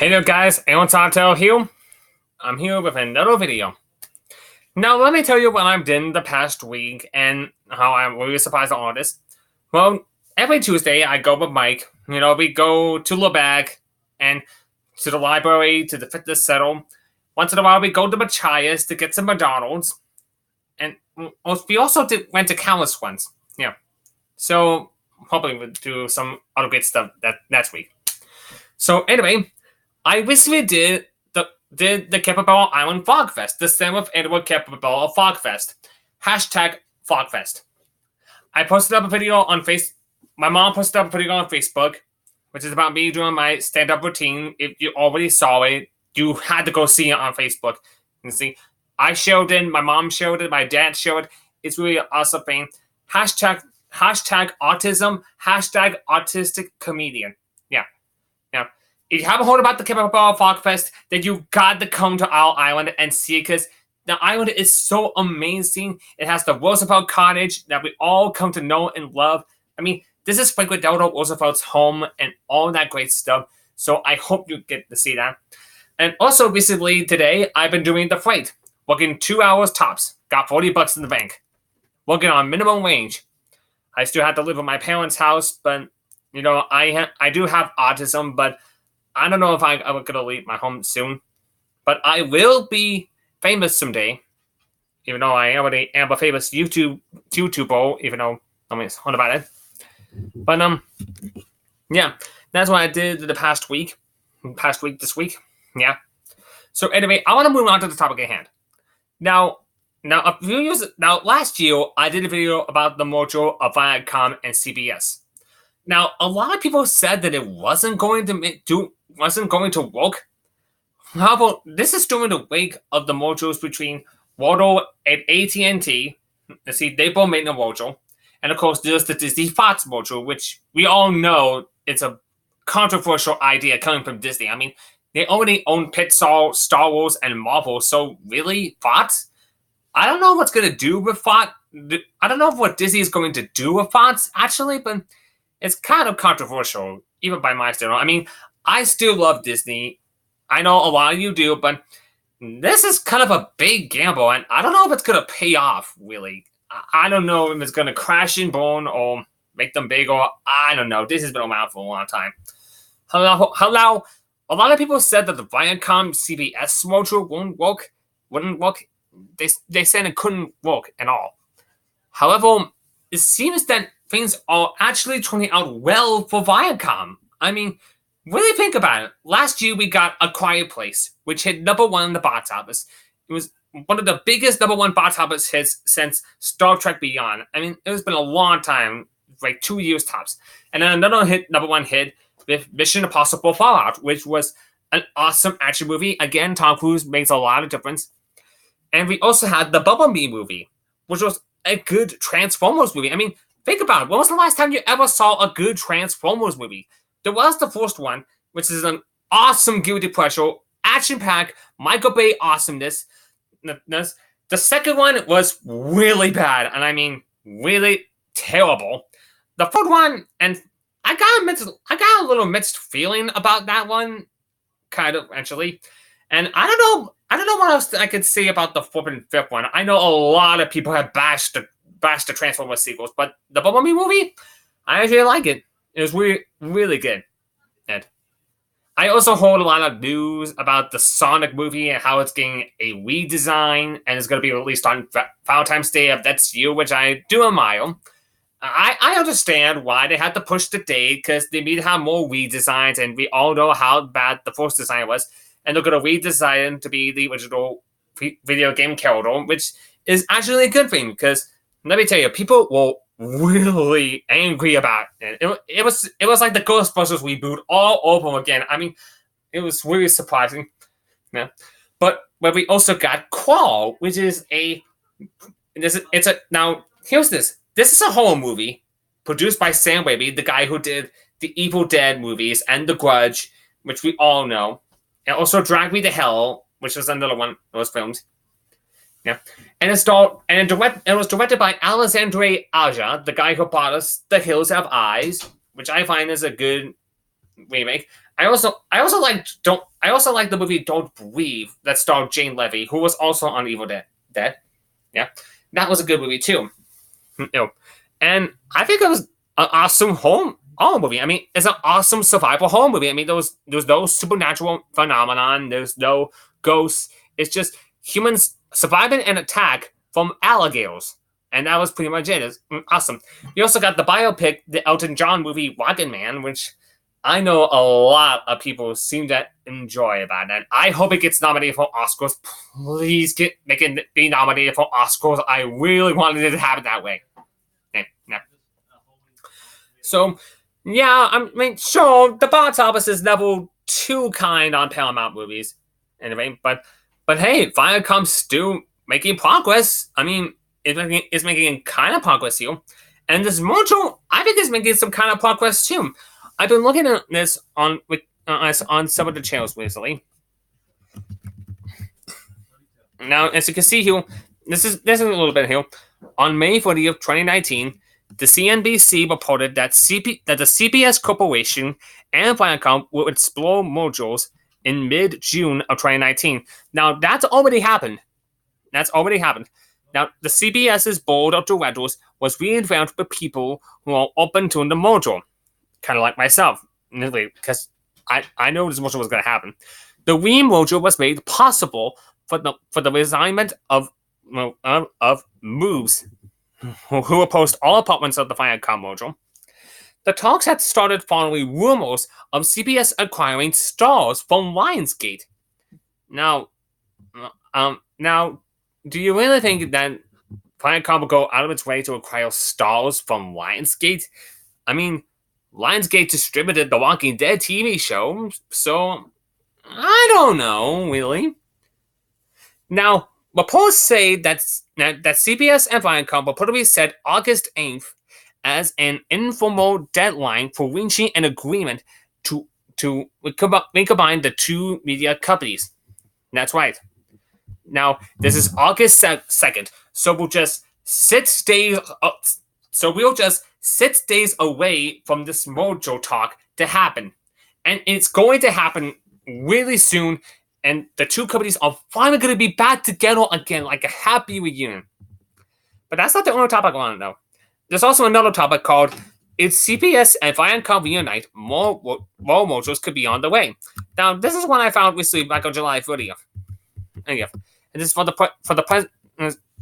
Hey there guys, Sawtelle here. I'm here with another video. Now let me tell you what I've done the past week and how I'm really surprised at all this. Well, every Tuesday I go with Mike. We go to Lebec and to the library, to the fitness center. Once in a while we go to Machias to get some McDonald's. And we also went to countless ones. Yeah. So hopefully we'll do some other great stuff next week. So anyway, I recently did the Capabella Island Fogfest, the 7th annual Capabella Fogfest. Hashtag Fogfest. I posted up a video on My mom posted up a video on Facebook, which is about me doing my stand-up routine. If you already saw it, you had to go see it on Facebook. You see, I showed it, my mom showed it, my dad showed it. It's really an awesome thing. Hashtag autism, hashtag autistic comedian. Yeah. Now, if you haven't heard about the Capabella Fogfest, then you got to come to our island and see it, because the island is so amazing. It has the Roosevelt Cottage that we all come to know and love. I mean, this is Franklin Delano Roosevelt's home and all that great stuff. So I hope you get to see that. And also recently today, I've been doing the freight, working 2 hours tops. Got $40 in the bank. Working on minimum wage. I still have to live in my parents' house, but I do have autism, but I don't know if I'm going to leave my home soon. But I will be famous someday, even though I already am a famous YouTuber, even though I'm on about it. But yeah, that's what I did the past week. This week. Yeah. So anyway, I want to move on to the topic at hand. Now a few years last year I did a video about the merger of Viacom and CBS. Now, a lot of people said that it wasn't going to work. However, this is during the wake of the mergers between Warner and AT&T. See, they both made the merger. And of course, there's the Disney-Fox merger, which we all know it's a controversial idea coming from Disney. I mean, they already own Pixar, Star Wars, and Marvel, so really, Fox? I don't know what's going to do with Fox. I don't know what Disney is going to do with Fox, actually, but it's kind of controversial, even by my standard. I mean, I still love Disney. I know a lot of you do, but this is kind of a big gamble, and I don't know if it's going to pay off, really. I don't know if it's going to crash and burn or make them big, or I don't know. This has been around for a long time. Hello. A lot of people said that the Viacom-CBS merger wouldn't work. They said it couldn't work at all. However, it seems that things are actually turning out well for Viacom. I mean, really think about it. Last year we got A Quiet Place, which hit #1 in the box office. It was one of the biggest #1 box office hits since Star Trek Beyond. I mean, it's been a long time, like 2 years tops. And then another #1 hit with Mission Impossible Fallout, which was an awesome action movie. Again, Tom Cruise makes a lot of difference. And we also had the Bumblebee movie, which was a good Transformers movie. I mean, think about it. When was the last time you ever saw a good Transformers movie? There was the first one, which is an awesome guilty pleasure, action-packed, Michael Bay awesomeness. The second one was really bad, and I mean really terrible. The third one, and I got a little mixed feeling about that one, kind of actually. And I don't know what else I could say about the fourth and fifth one. I know a lot of people have bashed the Transformers sequels, but the Bumblebee movie, I actually like it. It was really, really good. And I also heard a lot of news about the Sonic movie and how it's getting a redesign and it's going to be released on Valentine's Day of next year, which I do admire. I understand why they had to push the date, because they need to have more redesigns, and we all know how bad the first design was. And they're going to redesign to be the original video game character, which is actually a good thing, because let me tell you, people were really angry about it. It was like the Ghostbusters reboot all over again. I mean, it was really surprising. Yeah. But we also got Crawl, which is now here's this. This is a horror movie produced by Sam Raimi, the guy who did the Evil Dead movies and The Grudge, which we all know. And also Drag Me to Hell, which was another one of those films. Yeah. And it was directed by Alexandre Aja, the guy who brought us The Hills Have Eyes, which I find is a good remake. I also like the movie Don't Breathe that starred Jane Levy, who was also on Evil Dead. Yeah, that was a good movie too. And I think it was an awesome horror movie. I mean, it's an awesome survival horror movie. I mean, there's no supernatural phenomenon. There's no ghosts. It's just humans surviving an attack from alligators. And that was pretty much it. It's awesome. You also got the biopic, the Elton John movie Rocket Man, which I know a lot of people seem to enjoy about it. And I hope it gets nominated for Oscars. Please make it be nominated for Oscars. I really wanted it to happen that way. Yeah. So, yeah, I mean, sure, the box office is level 2 kind on Paramount movies. Anyway, but hey, Viacom's still making progress. I mean, it's making kind of progress here. And this Mojo, I think, is making some kind of progress too. I've been looking at this on some of the channels recently. Now, as you can see here, this is a little bit here. On May 40th, 2019, the CNBC reported that the CBS Corporation and Viacom will explore mergers in mid-June of 2019. Now, that's already happened. Now, the CBS's board of directors was revamped with people who are open to the merger, kind of like myself, because I know this merger was going to happen. The re-merger was made possible for the resignment of moves who opposed all apartments of the Viacom merger. The talks had started following rumors of CBS acquiring Stars from Lionsgate. Now, do you really think that Viacom will go out of its way to acquire Stars from Lionsgate? I mean, Lionsgate distributed the Walking Dead TV show, so I don't know, really. Now, reports say that CBS and Viacom reportedly set August 8th as an informal deadline for reaching an agreement to recombine the two media companies. That's right. Now, this is August 2nd, so we'll just 6 days. We'll just 6 days away from this merger talk to happen, and it's going to happen really soon. And the two companies are finally going to be back together again, like a happy reunion. But that's not the only topic I want to know. There's also another topic called "If CBS and Viacom reunite, more mergers could be on the way." Now, this is one I found recently, back on July 30th. And this is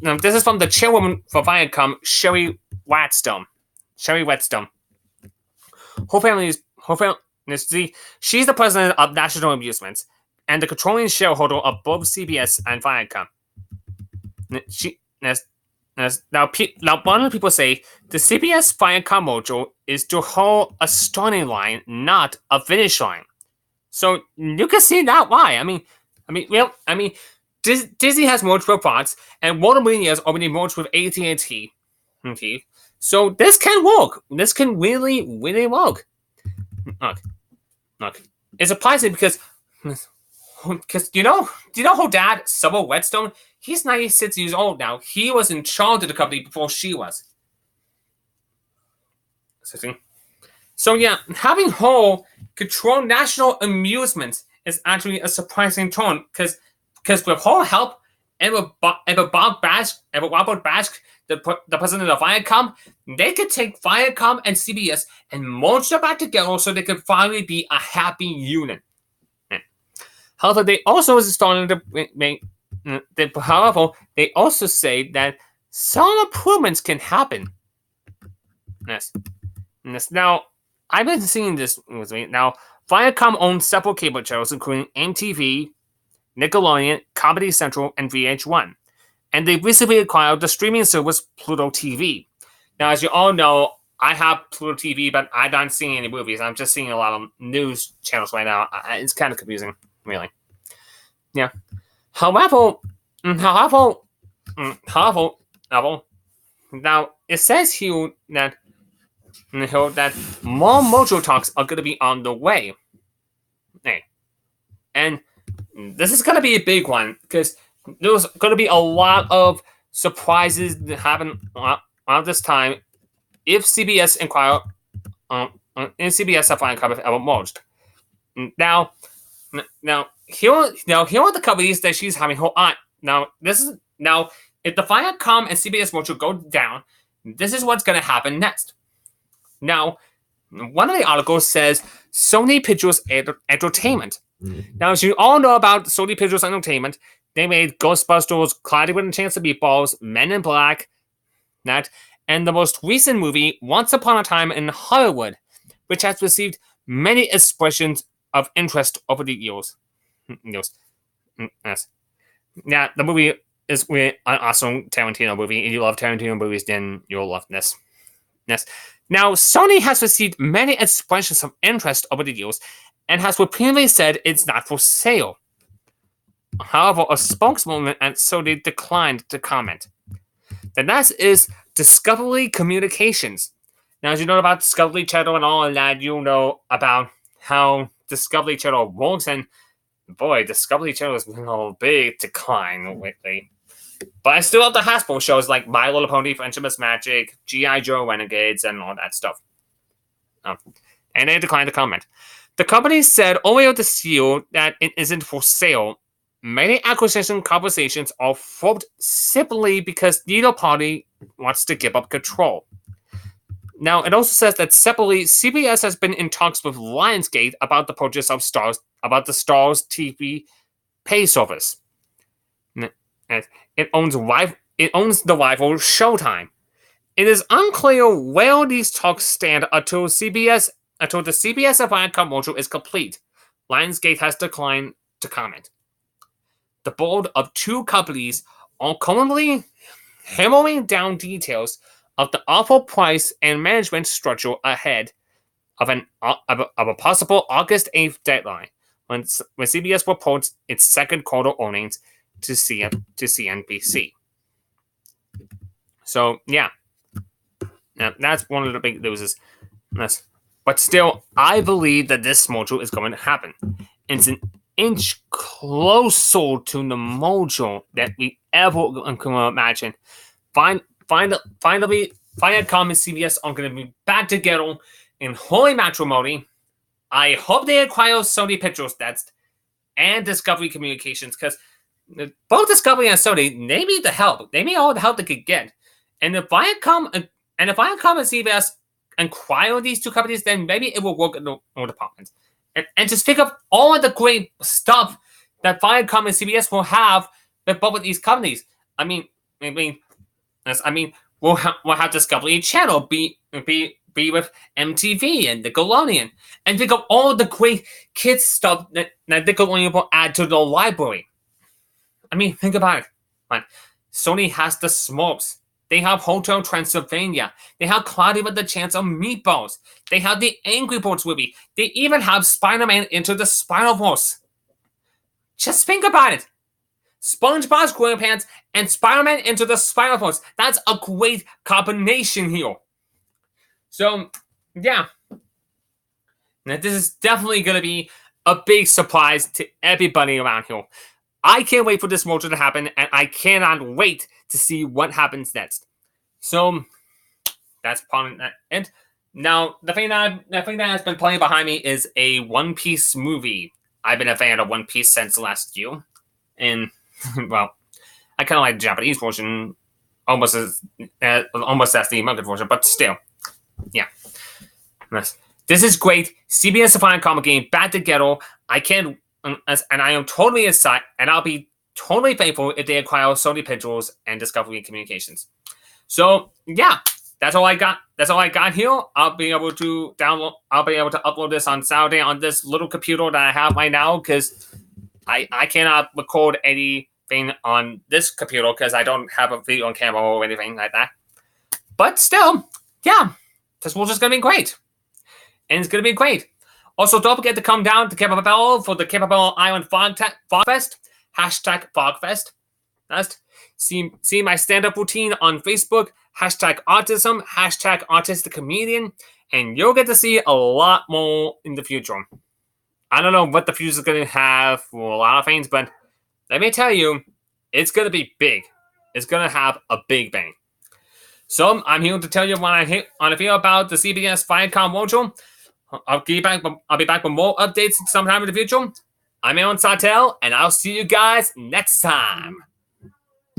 this is from the chairwoman for Viacom, Sherry Whetstone. She's the president of National Amusements and the controlling shareholder of both CBS and Viacom. Now, one of the people say the CBS Viacom merger is to her a starting line, not a finish line. So you can see that why. I mean, Disney has merged with Fox, and Warner Media has already merged with AT&T. Okay, so this can work. This can really, really work. Look, it's surprising because you know her dad, Summer Whetstone. He's 96 years old now. He was in charge of the company before she was. So yeah, having her control National Amusements is actually a surprising turn because with her help and with Robert Bask, the president of Viacom, they could take Viacom and CBS and merge them back together so they could finally be a happy unit. However, they also they also say that some improvements can happen. Yes. Now, I've been seeing this with me. Now, Viacom owns several cable channels, including MTV, Nickelodeon, Comedy Central, and VH1. And they recently acquired the streaming service Pluto TV. Now, as you all know, I have Pluto TV, but I'm not seeing any movies. I'm just seeing a lot of news channels right now. It's kind of confusing, really. Yeah. However, now it says here that more merger talks are going to be on the way. Hey, and this is going to be a big one because there's going to be a lot of surprises that happen around this time if CBS and CBS and Viacom have ever merged. Now, here are the companies that she's having her eye. Now, if the Viacom and CBS mojo go down, this is what's going to happen next. Now, one of the articles says Sony Pictures Entertainment. Now, as you all know about Sony Pictures Entertainment, they made Ghostbusters, Cloudy with a Chance of Meatballs, Men in Black, and the most recent movie, Once Upon a Time in Hollywood, which has received many expressions of interest over the years. Yes. Yeah, the movie is an awesome Tarantino movie. If you love Tarantino movies, then you'll love this. Yes. Now, Sony has received many expressions of interest over the years and has repeatedly said it's not for sale. However, a spokeswoman at Sony declined to comment. The next is Discovery Communications. Now, as you know about Discovery Channel and all of that, you know about how Discovery Channel works, and boy, Discovery Channel has been on a big decline lately. But I still have the Hasbro shows like My Little Pony, Friendship is Magic, G.I. Joe Renegades, and all that stuff. And they declined to comment. The company said earlier this year that it isn't for sale. Many acquisition conversations are formed simply because neither party wants to give up control. Now, it also says that separately, CBS has been in talks with Lionsgate about the purchase of the Starz TV pay service. It owns the rival Showtime. It is unclear where these talks stand until the CBS and Viacom merger is complete. Lionsgate has declined to comment. The board of two companies are currently hammering down details of the offer price and management structure ahead of a possible August 8th deadline when CBS reports its second quarter earnings to CNBC. So, yeah. Now, that's one of the big losers. But still, I believe that this merger is going to happen. It's an inch closer to the merger that we ever can imagine. Finally, Viacom and CBS are going to be back together in holy matrimony. I hope they acquire Sony Pictures next and Discovery Communications, because both Discovery and Sony, they need the help. They need all the help they could get. And if Viacom and CBS acquire these two companies, then maybe it will work in all departments. And just pick up all of the great stuff that Viacom and CBS will have with both of these companies. We'll have Discovery Channel be with MTV and Nickelodeon, and pick up all the great kids stuff that Nickelodeon will add to the library. Think about it. Sony has the Smurfs. They have Hotel Transylvania. They have Cloudy with a Chance of Meatballs. They have the Angry Birds movie. They even have Spider-Man Into the Spider-Verse. Just think about it. SpongeBob SquarePants and Spider-Man Into the Spider-Verse. That's a great combination here. So, yeah. Now, this is definitely going to be a big surprise to everybody around here. I can't wait for this merger to happen, and I cannot wait to see what happens next. So, that's part of that. And now, the thing that has been playing behind me is a One Piece movie. I've been a fan of One Piece since last year. And, well, I kind of like the Japanese version almost as the American version, but still. Yeah. This is great. CBS and Viacom game back together. And I am totally excited, and I'll be totally thankful if they acquire Sony Pictures and Discovery Communications. So yeah, that's all I got. That's all I got here. I'll be able to upload this on Saturday on this little computer that I have right now, because I cannot record anything on this computer because I don't have a video camera or anything like that. But still, yeah, this was just gonna be great, and it's gonna be great. Also, don't forget to come down to Capabella for the Capabella Island Fogfest. #Fogfest. See my stand-up routine on Facebook. #Autism. #AutisticComedian. And you'll get to see a lot more in the future. I don't know what the future is going to have for a lot of things, but let me tell you, it's going to be big. It's going to have a big bang. So, I'm here to tell you what I feel about the CBS Viacom merger. I'll be back with more updates sometime in the future. I'm Aaron Sawtelle, and I'll see you guys next time.